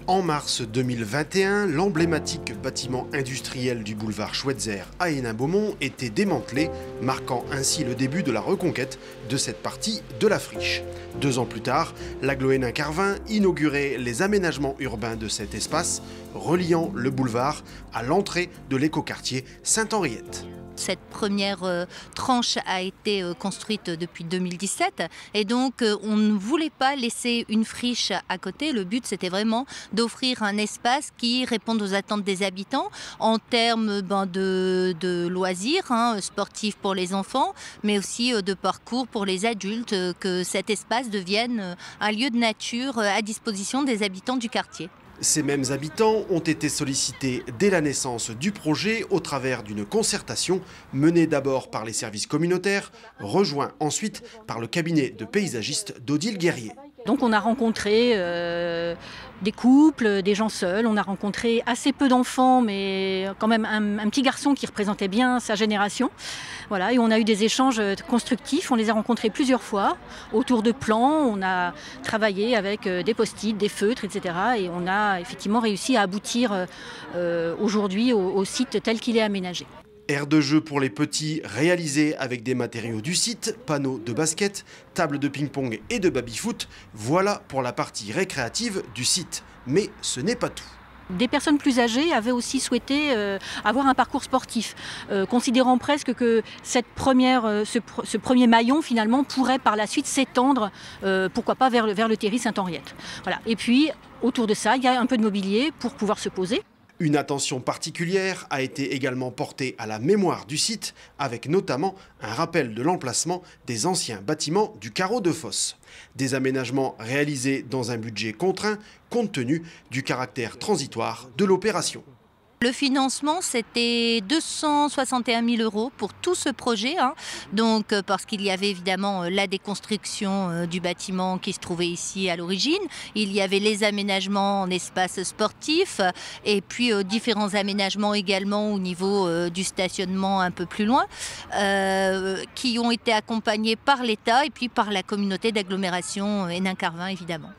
En mars 2021, l'emblématique bâtiment industriel du boulevard Schweitzer à Hénin-Beaumont était démantelé, marquant ainsi le début de la reconquête de cette partie de la friche. 2 ans plus tard, l'agglo Hénin-Carvin inaugurait les aménagements urbains de cet espace, reliant le boulevard à l'entrée de l'écoquartier Sainte-Henriette. Cette première tranche a été construite depuis 2017 et donc on ne voulait pas laisser une friche à côté. Le but c'était vraiment d'offrir un espace qui réponde aux attentes des habitants en termes de loisirs sportifs pour les enfants, mais aussi de parcours pour les adultes, que cet espace devienne un lieu de nature à disposition des habitants du quartier. Ces mêmes habitants ont été sollicités dès la naissance du projet au travers d'une concertation menée d'abord par les services communautaires, rejoint ensuite par le cabinet de paysagiste d'Odile Guerrier. Donc on a rencontré des couples, des gens seuls, on a rencontré assez peu d'enfants, mais quand même un petit garçon qui représentait bien sa génération. Voilà, et on a eu des échanges constructifs, on les a rencontrés plusieurs fois, autour de plans, on a travaillé avec des post-it, des feutres, etc. Et on a effectivement réussi à aboutir aujourd'hui au site tel qu'il est aménagé. Aire de jeu pour les petits réalisée avec des matériaux du site, panneaux de basket, tables de ping-pong et de baby-foot. Voilà pour la partie récréative du site. Mais ce n'est pas tout. Des personnes plus âgées avaient aussi souhaité avoir un parcours sportif, considérant presque que ce premier maillon finalement pourrait par la suite s'étendre, pourquoi pas vers le terri Sainte-Henriette. Voilà. Et puis autour de ça, il y a un peu de mobilier pour pouvoir se poser. Une attention particulière a été également portée à la mémoire du site, avec notamment un rappel de l'emplacement des anciens bâtiments du carreau de fosse. Des aménagements réalisés dans un budget contraint, compte tenu du caractère transitoire de l'opération. Le financement, c'était 261 000 € pour tout ce projet, donc parce qu'il y avait évidemment la déconstruction du bâtiment qui se trouvait ici à l'origine, il y avait les aménagements en espace sportif et puis différents aménagements également au niveau du stationnement un peu plus loin, qui ont été accompagnés par l'État et puis par la communauté d'agglomération Hénin-Carvin évidemment.